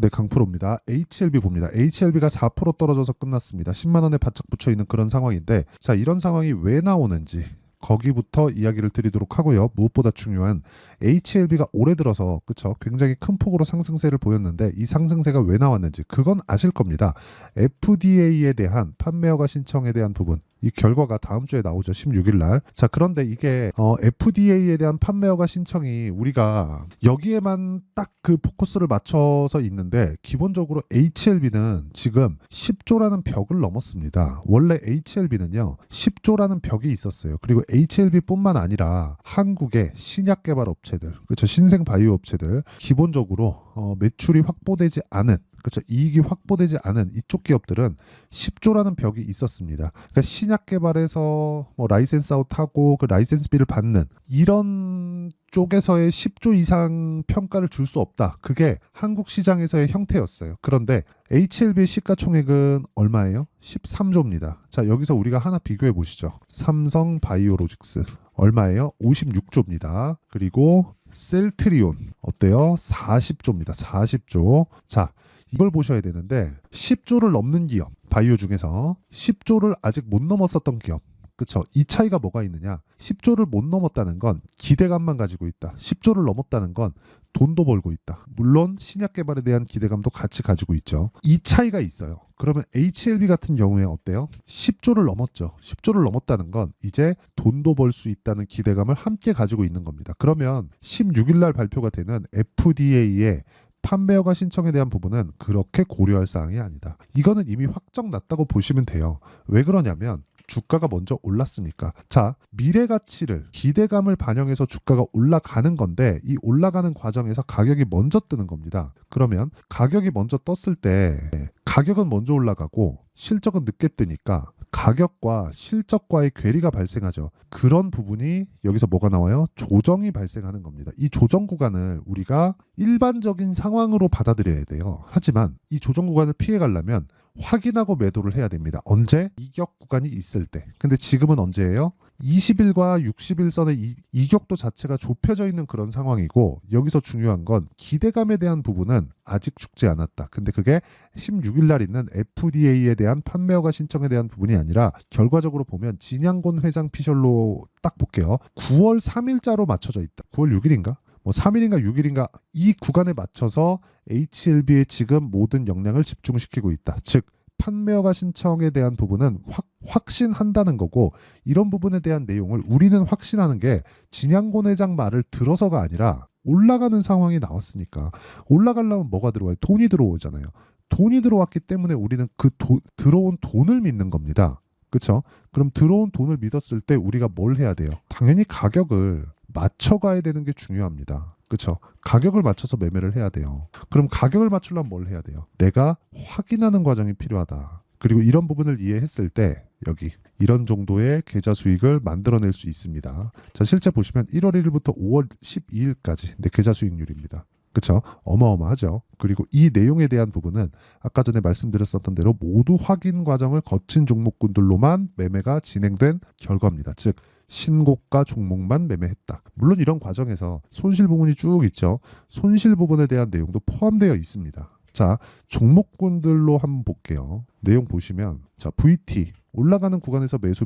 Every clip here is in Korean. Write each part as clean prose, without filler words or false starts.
네, 강프로입니다. HLB 봅니다. HLB가 4% 떨어져서 끝났습니다. 10만 원에 바짝 붙여 있는 그런 상황인데, 자, 이런 상황이 왜 나오는지 거기부터 이야기를 드리도록 하고요. 무엇보다 중요한 HLB가 올해 들어서 그쵸? 굉장히 큰 폭으로 상승세를 보였는데 이 상승세가 왜 나왔는지 그건 아실 겁니다. FDA에 대한 판매허가 신청에 대한 부분 이 결과가 다음 주에 나오죠. 16일 날. 자, 그런데 이게 FDA에 대한 판매허가 신청이 우리가 여기에만 딱 그 포커스를 맞춰서 있는데 기본적으로 HLB는 지금 10조라는 벽을 넘었습니다. 원래 HLB는요. 10조라는 벽이 있었어요. 그리고 HLB뿐만 아니라 한국의 신약 개발 업체들, 그렇죠? 신생 바이오 업체들 기본적으로 매출이 확보되지 않은 그렇죠. 이익이 확보되지 않은 이쪽 기업들은 10조라는 벽이 있었습니다. 그러니까 신약 개발에서 뭐 라이센스 아웃하고 그 라이센스비를 받는 이런 쪽에서의 10조 이상 평가를 줄 수 없다. 그게 한국 시장에서의 형태였어요. 그런데 HLB의 시가총액은 얼마예요? 13조입니다. 자, 여기서 우리가 하나 비교해 보시죠. 삼성 바이오로직스 얼마예요? 56조입니다. 그리고 셀트리온 어때요? 40조입니다. 40조. 자, 이걸 보셔야 되는데 10조를 넘는 기업, 바이오 중에서 10조를 아직 못 넘었었던 기업. 그쵸? 이 차이가 뭐가 있느냐? 10조를 못 넘었다는 건 기대감만 가지고 있다. 10조를 넘었다는 건 돈도 벌고 있다. 물론 신약 개발에 대한 기대감도 같이 가지고 있죠. 이 차이가 있어요. 그러면 HLB 같은 경우에 어때요? 10조를 넘었죠. 10조를 넘었다는 건 이제 돈도 벌 수 있다는 기대감을 함께 가지고 있는 겁니다. 그러면 16일 날 발표가 되는 FDA의 판매허가 신청에 대한 부분은 그렇게 고려할 사항이 아니다. 이거는 이미 확정 났다고 보시면 돼요. 왜 그러냐면 주가가 먼저 올랐으니까. 자, 미래 가치를 기대감을 반영해서 주가가 올라가는 건데 이 올라가는 과정에서 가격이 먼저 뜨는 겁니다. 그러면 가격이 먼저 떴을 때 가격은 먼저 올라가고 실적은 늦게 뜨니까 가격과 실적과의 괴리가 발생하죠. 그런 부분이 여기서 뭐가 나와요? 조정이 발생하는 겁니다. 이 조정 구간을 우리가 일반적인 상황으로 받아들여야 돼요. 하지만 이 조정 구간을 피해가려면 확인하고 매도를 해야 됩니다. 언제? 이격 구간이 있을 때. 근데 지금은 언제예요? 20일과 60일선의 이격도 자체가 좁혀져 있는 그런 상황이고 여기서 중요한 건 기대감에 대한 부분은 아직 죽지 않았다. 근데 그게 16일 날 있는 FDA에 대한 판매허가 신청에 대한 부분이 아니라 결과적으로 보면 진양곤 회장 피셜로 딱 볼게요. 9월 3일자로 맞춰져 있다. 9월 6일인가? 뭐 3일인가 6일인가 이 구간에 맞춰서 HLB의 지금 모든 역량을 집중시키고 있다. 즉 판매허가 신청에 대한 부분은 확신한다는 거고 이런 부분에 대한 내용을 우리는 확신하는 게 진양곤 회장 말을 들어서가 아니라 올라가는 상황이 나왔으니까 올라가려면 뭐가 들어와요? 돈이 들어오잖아요. 돈이 들어왔기 때문에 우리는 그 들어온 돈을 믿는 겁니다. 그렇죠? 그럼 들어온 돈을 믿었을 때 우리가 뭘 해야 돼요? 당연히 가격을 맞춰가야 되는 게 중요합니다. 그렇죠? 가격을 맞춰서 매매를 해야 돼요. 그럼 가격을 맞추려면 뭘 해야 돼요? 내가 확인하는 과정이 필요하다. 그리고 이런 부분을 이해했을 때 여기 이런 정도의 계좌 수익을 만들어낼 수 있습니다. 자, 실제 보시면 1월 1일부터 5월 12일까지 내 계좌 수익률입니다. 그렇죠? 어마어마하죠. 그리고 이 내용에 대한 부분은 아까 전에 말씀드렸었던 대로 모두 확인 과정을 거친 종목군들로만 매매가 진행된 결과입니다. 즉 신고가 종목만 매매했다. 물론 이런 과정에서 손실 부분이 쭉 있죠. 손실 부분에 대한 내용도 포함되어 있습니다. 자, 종목군들로 한번 볼게요. 내용 보시면 자, VT 올라가는 구간에서 매수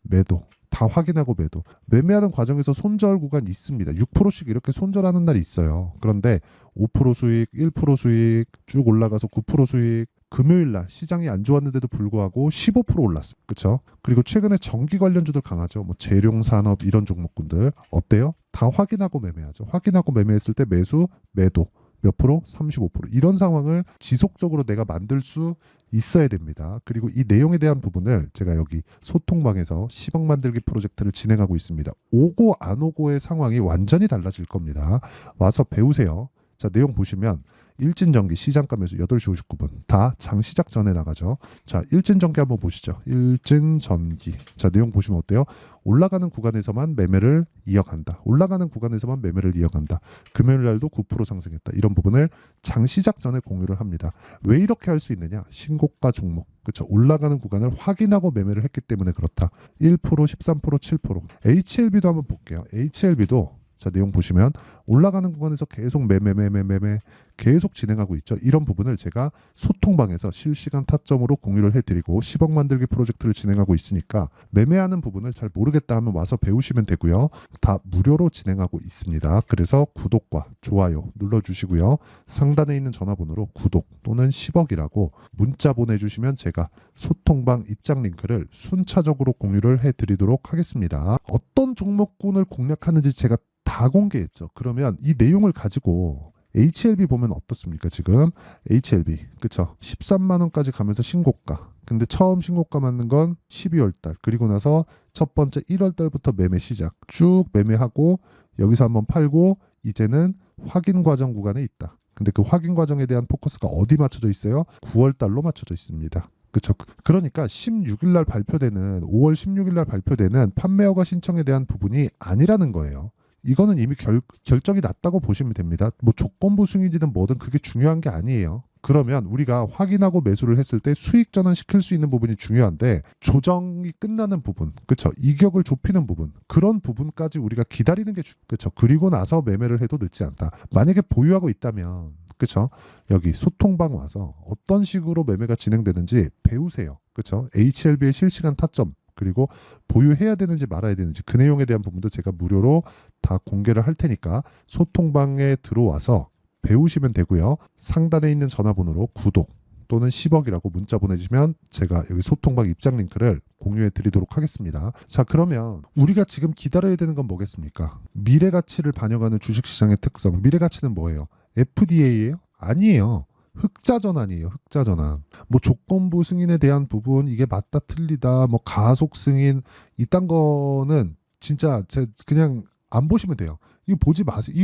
매도 다 확인하고 매도. 매매하는 과정에서 손절 구간 있습니다. 6%씩 이렇게 손절하는 날이 있어요. 그런데 5% 수익, 1% 수익 쭉 올라가서 9% 수익. 금요일 날 시장이 안 좋았는데도 불구하고 15% 올랐어요. 그렇죠? 그리고 최근에 전기 관련주들 강하죠. 뭐 재룡 산업 이런 종목군들 어때요? 다 확인하고 매매하죠. 확인하고 매매했을 때 매수, 매도 몇 프로? 35%. 이런 상황을 지속적으로 내가 만들 수 있어야 됩니다. 그리고 이 내용에 대한 부분을 제가 여기 소통방에서 10억 만들기 프로젝트를 진행하고 있습니다. 오고 안 오고의 상황이 완전히 달라질 겁니다. 와서 배우세요. 자, 내용 보시면 일진전기 시장가 매수 8시 59분 다 장 시작 전에 나가죠. 자, 일진전기 한번 보시죠. 일진전기. 자, 내용 보시면 어때요? 올라가는 구간에서만 매매를 이어간다. 올라가는 구간에서만 매매를 이어간다. 금요일 날도 9% 상승했다. 이런 부분을 장 시작 전에 공유를 합니다. 왜 이렇게 할 수 있느냐? 신고가 종목. 그렇죠. 올라가는 구간을 확인하고 매매를 했기 때문에 그렇다. 1%, 13%, 7%. HLB도 한번 볼게요. HLB도 자, 내용 보시면 올라가는 구간에서 계속 매매매매매매 계속 진행하고 있죠. 이런 부분을 제가 소통방에서 실시간 타점으로 공유를 해드리고 10억 만들기 프로젝트를 진행하고 있으니까 매매하는 부분을 잘 모르겠다 하면 와서 배우시면 되고요. 다 무료로 진행하고 있습니다. 그래서 구독과 좋아요 눌러주시고요. 상단에 있는 전화번호로 구독 또는 10억이라고 문자 보내주시면 제가 소통방 입장 링크를 순차적으로 공유를 해드리도록 하겠습니다. 어떤 종목군을 공략하는지 제가 다 공개했죠. 그러면 이 내용을 가지고 HLB 보면 어떻습니까? 지금 HLB 그쵸? 13만 원까지 가면서 신고가. 근데 처음 신고가 맞는 건 12월 달. 그리고 나서 첫 번째 1월 달부터 매매 시작. 쭉 매매하고 여기서 한번 팔고 이제는 확인 과정 구간에 있다. 근데 그 확인 과정에 대한 포커스가 어디 맞춰져 있어요? 9월 달로 맞춰져 있습니다. 그렇죠. 그러니까 16일 날 발표되는 5월 16일 날 발표되는 판매 허가 신청에 대한 부분이 아니라는 거예요. 이거는 이미 결정이 났다고 보시면 됩니다. 뭐 조건부 승인이든 뭐든 그게 중요한 게 아니에요. 그러면 우리가 확인하고 매수를 했을 때 수익 전환 시킬 수 있는 부분이 중요한데 조정이 끝나는 부분, 그렇죠? 이격을 좁히는 부분, 그런 부분까지 우리가 기다리는 게 그렇죠. 그리고 나서 매매를 해도 늦지 않다. 만약에 보유하고 있다면, 그렇죠? 여기 소통방 와서 어떤 식으로 매매가 진행되는지 배우세요. 그렇죠? HLB의 실시간 타점 그리고 보유해야 되는지 말아야 되는지 그 내용에 대한 부분도 제가 무료로 다 공개를 할 테니까 소통방에 들어와서 배우시면 되고요. 상단에 있는 전화번호로 구독 또는 10억이라고 문자 보내주시면 제가 여기 소통방 입장 링크를 공유해 드리도록 하겠습니다. 자, 그러면 우리가 지금 기다려야 되는 건 뭐겠습니까? 미래가치를 반영하는 주식시장의 특성. 미래가치는 뭐예요? FDA예요? 아니에요. 흑자 전환이에요. 흑자 전환. 뭐 조건부 승인에 대한 부분 이게 맞다 틀리다 뭐 가속 승인 이딴 거는 진짜 그냥 안 보시면 돼요. 이거 보지 마세요.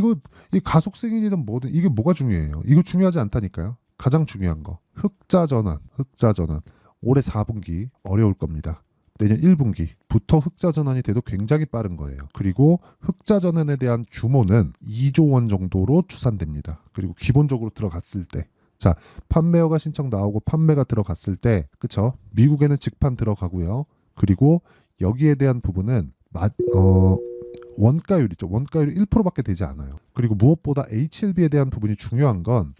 이 가속 승인이든 뭐든 이게 뭐가 중요해요. 이거 중요하지 않다니까요. 가장 중요한 거. 흑자 전환. 흑자 전환. 올해 4분기 어려울 겁니다. 내년 1분기부터 흑자 전환이 돼도 굉장히 빠른 거예요. 그리고 흑자 전환에 대한 규모는 2조 원 정도로 추산됩니다. 그리고 기본적으로 들어갔을 때 자, 판매 허가 신청 나오고 판매가 들어갔을 때, 그쵸? 미국에는 직판 들어가고요. 그리고 여기에 대한 부분은 원가율이죠. 원가율이 1%밖에 되지 않아요. 그리고 무엇보다 HLB에 대한 부분이 중요한 건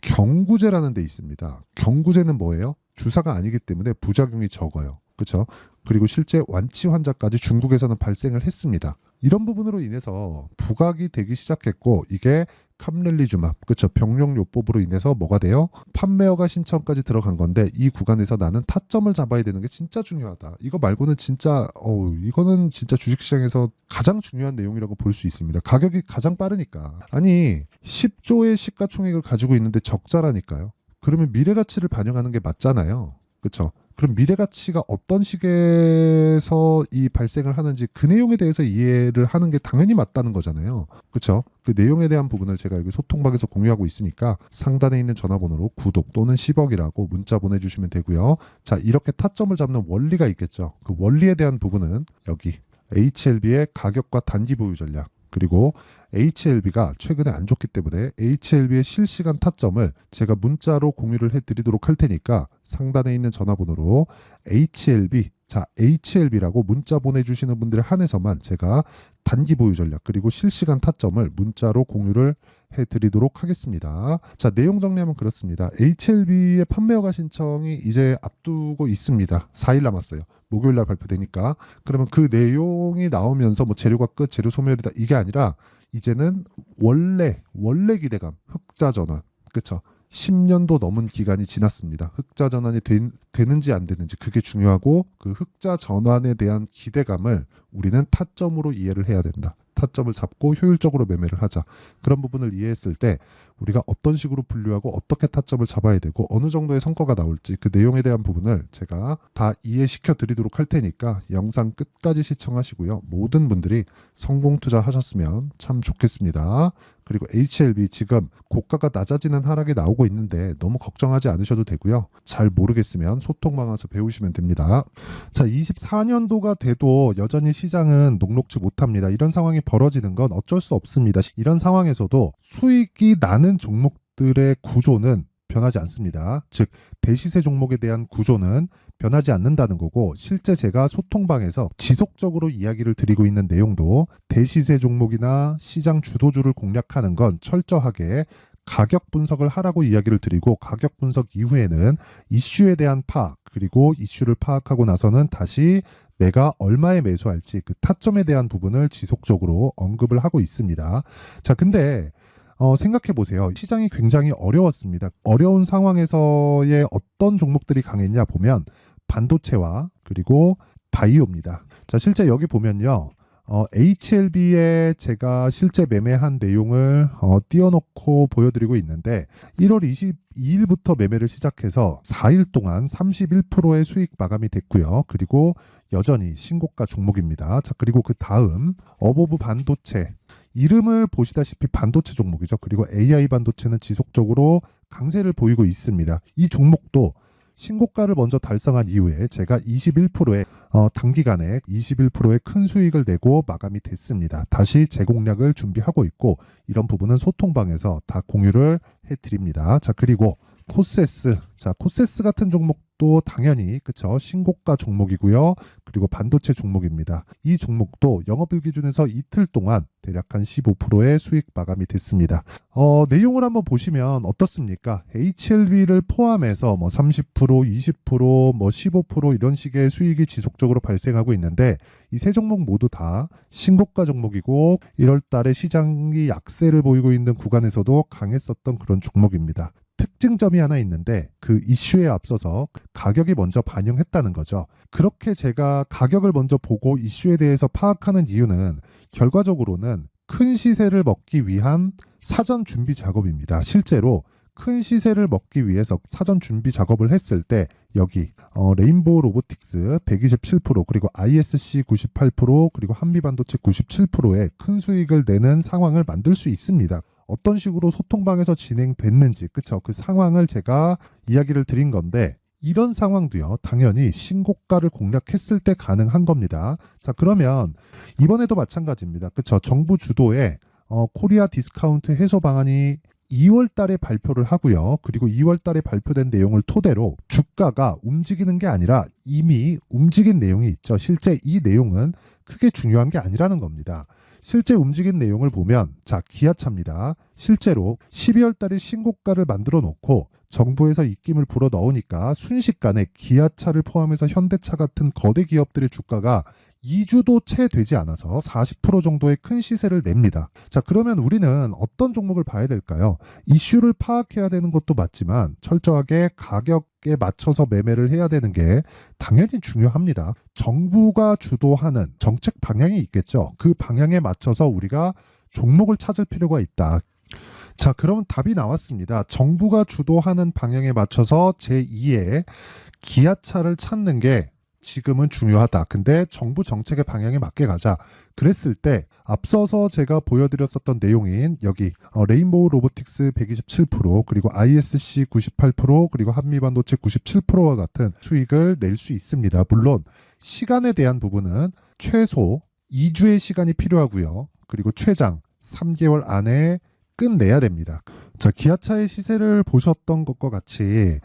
경구제라는 데 있습니다. 경구제는 뭐예요? 주사가 아니기 때문에 부작용이 적어요. 그렇죠? 그리고 실제 완치 환자까지 중국에서는 발생을 했습니다. 이런 부분으로 인해서 부각이 되기 시작했고 이게 캄렐리주맙, 그렇죠? 병용요법으로 인해서 뭐가 돼요? 판매 허가 신청까지 들어간 건데 이 구간에서 나는 타점을 잡아야 되는 게 진짜 중요하다. 이거 말고는 진짜 이거는 진짜 주식시장에서 가장 중요한 내용이라고 볼 수 있습니다. 가격이 가장 빠르니까. 아니 10조의 시가총액을 가지고 있는데 적자라니까요. 그러면 미래가치를 반영하는 게 맞잖아요. 그렇죠? 그럼 미래가치가 어떤 식에서 이 발생을 하는지 그 내용에 대해서 이해를 하는 게 당연히 맞다는 거잖아요. 그렇죠? 그 내용에 대한 부분을 제가 여기 소통방에서 공유하고 있으니까 상단에 있는 전화번호로 구독 또는 10억이라고 문자 보내주시면 되고요. 자, 이렇게 타점을 잡는 원리가 있겠죠. 그 원리에 대한 부분은 여기 HLB의 가격과 단기 보유 전략 그리고 HLB가 최근에 안 좋기 때문에 HLB의 실시간 타점을 제가 문자로 공유를 해드리도록 할 테니까 상단에 있는 전화번호로 HLB라고 문자 보내주시는 분들에 한해서만 제가 단기 보유 전략 그리고 실시간 타점을 문자로 공유를 해드리도록 하겠습니다. 자, 내용 정리하면 그렇습니다. HLB의 판매 허가 신청이 이제 앞두고 있습니다. 4일 남았어요. 목요일 날 발표되니까. 그러면 그 내용이 나오면서 뭐 재료가 끝, 재료 소멸이다 이게 아니라 이제는 원래 기대감, 흑자 전환, 그렇죠? 10년도 넘은 기간이 지났습니다. 흑자 전환이 되는지 안 되는지 그게 중요하고 그 흑자 전환에 대한 기대감을 우리는 타점으로 이해를 해야 된다. 타점을 잡고 효율적으로 매매를 하자. 그런 부분을 이해했을 때 우리가 어떤 식으로 분류하고 어떻게 타점을 잡아야 되고 어느 정도의 성과가 나올지 그 내용에 대한 부분을 제가 다 이해시켜 드리도록 할 테니까 영상 끝까지 시청하시고요. 모든 분들이 성공 투자하셨으면 참 좋겠습니다. 그리고 HLB 지금 고가가 낮아지는 하락이 나오고 있는데 너무 걱정하지 않으셔도 되고요. 잘 모르겠으면 소통방 와서 배우시면 됩니다. 자, 24년도가 돼도 여전히 시장은 녹록지 못합니다. 이런 상황이 벌어지는 건 어쩔 수 없습니다. 이런 상황에서도 수익이 나는 종목들의 구조는 변하지 않습니다. 즉 대시세 종목에 대한 구조는 변하지 않는다는 거고, 실제 제가 소통방에서 지속적으로 이야기를 드리고 있는 내용도 대시세 종목이나 시장 주도주를 공략하는 건 철저하게 가격 분석을 하라고 이야기를 드리고, 가격 분석 이후에는 이슈에 대한 파악, 그리고 이슈를 파악하고 나서는 다시 내가 얼마에 매수할지 그 타점에 대한 부분을 지속적으로 언급을 하고 있습니다. 자, 근데 생각해 보세요. 시장이 굉장히 어려웠습니다. 어려운 상황에서의 어떤 종목들이 강했냐 보면 반도체와 그리고 바이오입니다. 자, 실제 여기 보면요. HLB에 제가 실제 매매한 내용을 띄워놓고 보여드리고 있는데, 1월 22일부터 매매를 시작해서 4일 동안 31%의 수익 마감이 됐고요. 그리고 여전히 신고가 종목입니다. 자, 그리고 그 다음 어보브 반도체, 이름을 보시다시피 반도체 종목이죠. 그리고 AI 반도체는 지속적으로 강세를 보이고 있습니다. 이 종목도 신고가를 먼저 달성한 이후에 제가 21%의 단기간에 21%의 큰 수익을 내고 마감이 됐습니다. 다시 재공략을 준비하고 있고, 이런 부분은 소통방에서 다 공유를 해드립니다. 자, 그리고 코세스. 자, 코세스 같은 종목도 당연히 그쵸, 신고가 종목이고요. 그리고 반도체 종목입니다. 이 종목도 영업일 기준에서 이틀 동안 대략 한 15%의 수익 마감이 됐습니다. 내용을 한번 보시면 어떻습니까? HLB를 포함해서 뭐 30%, 20%, 뭐 15% 이런 식의 수익이 지속적으로 발생하고 있는데, 이 세 종목 모두 다 신고가 종목이고 1월 달에 시장이 약세를 보이고 있는 구간에서도 강했었던 그런 종목입니다. 특징점이 하나 있는데, 그 이슈에 앞서서 가격이 먼저 반영했다는 거죠. 그렇게 제가 가격을 먼저 보고 이슈에 대해서 파악하는 이유는 결과적으로는 큰 시세를 먹기 위한 사전 준비 작업입니다. 실제로 큰 시세를 먹기 위해서 사전 준비 작업을 했을 때 여기 레인보우 로보틱스 127%, 그리고 ISC 98%, 그리고 한미반도체 97%의 큰 수익을 내는 상황을 만들 수 있습니다. 어떤 식으로 소통방에서 진행됐는지, 그쵸? 그 상황을 제가 이야기를 드린 건데, 이런 상황도요, 당연히 신고가를 공략했을 때 가능한 겁니다. 자, 그러면 이번에도 마찬가지입니다. 그쵸? 정부 주도의 코리아 디스카운트 해소 방안이 2월 달에 발표를 하고요. 그리고 2월 달에 발표된 내용을 토대로 주가가 움직이는 게 아니라 이미 움직인 내용이 있죠. 실제 이 내용은 크게 중요한 게 아니라는 겁니다. 실제 움직인 내용을 보면, 자, 기아차입니다. 실제로 12월 달에 신고가를 만들어 놓고 정부에서 입김을 불어 넣으니까 순식간에 기아차를 포함해서 현대차 같은 거대 기업들의 주가가 2주도 채 되지 않아서 40% 정도의 큰 시세를 냅니다. 자, 그러면 우리는 어떤 종목을 봐야 될까요? 이슈를 파악해야 되는 것도 맞지만 철저하게 가격에 맞춰서 매매를 해야 되는 게 당연히 중요합니다. 정부가 주도하는 정책 방향이 있겠죠. 그 방향에 맞춰서 우리가 종목을 찾을 필요가 있다. 자, 그러면 답이 나왔습니다. 정부가 주도하는 방향에 맞춰서 제2의 기아차를 찾는 게 지금은 중요하다. 근데 정부 정책의 방향에 맞게 가자. 그랬을 때 앞서서 제가 보여드렸었던 내용인 여기 레인보우 로보틱스 127%, 그리고 ISC 98%, 그리고 한미반도체 97%와 같은 수익을 낼 수 있습니다. 물론 시간에 대한 부분은 최소 2주의 시간이 필요하고요. 그리고 최장 3개월 안에 끝내야 됩니다. 자, 기아차의 시세를 보셨던 것과 같이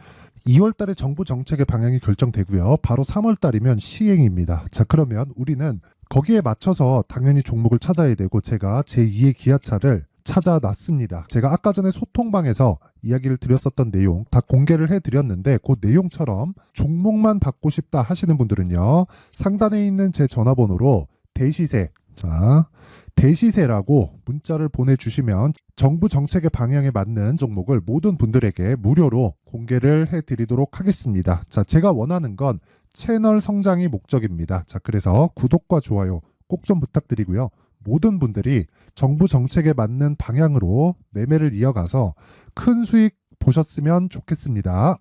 2월 달에 정부 정책의 방향이 결정되고요. 바로 3월 달이면 시행입니다. 자, 그러면 우리는 거기에 맞춰서 당연히 종목을 찾아야 되고, 제가 제2의 기아차를 찾아놨습니다. 제가 아까 전에 소통방에서 이야기를 드렸었던 내용 다 공개를 해드렸는데, 그 내용처럼 종목만 받고 싶다 하시는 분들은요, 상단에 있는 제 전화번호로 대시세, 자, 대시세라고 문자를 보내주시면 정부 정책의 방향에 맞는 종목을 모든 분들에게 무료로 공개를 해드리도록 하겠습니다. 자, 제가 원하는 건 채널 성장이 목적입니다. 자, 그래서 구독과 좋아요 꼭 좀 부탁드리고요. 모든 분들이 정부 정책에 맞는 방향으로 매매를 이어가서 큰 수익 보셨으면 좋겠습니다.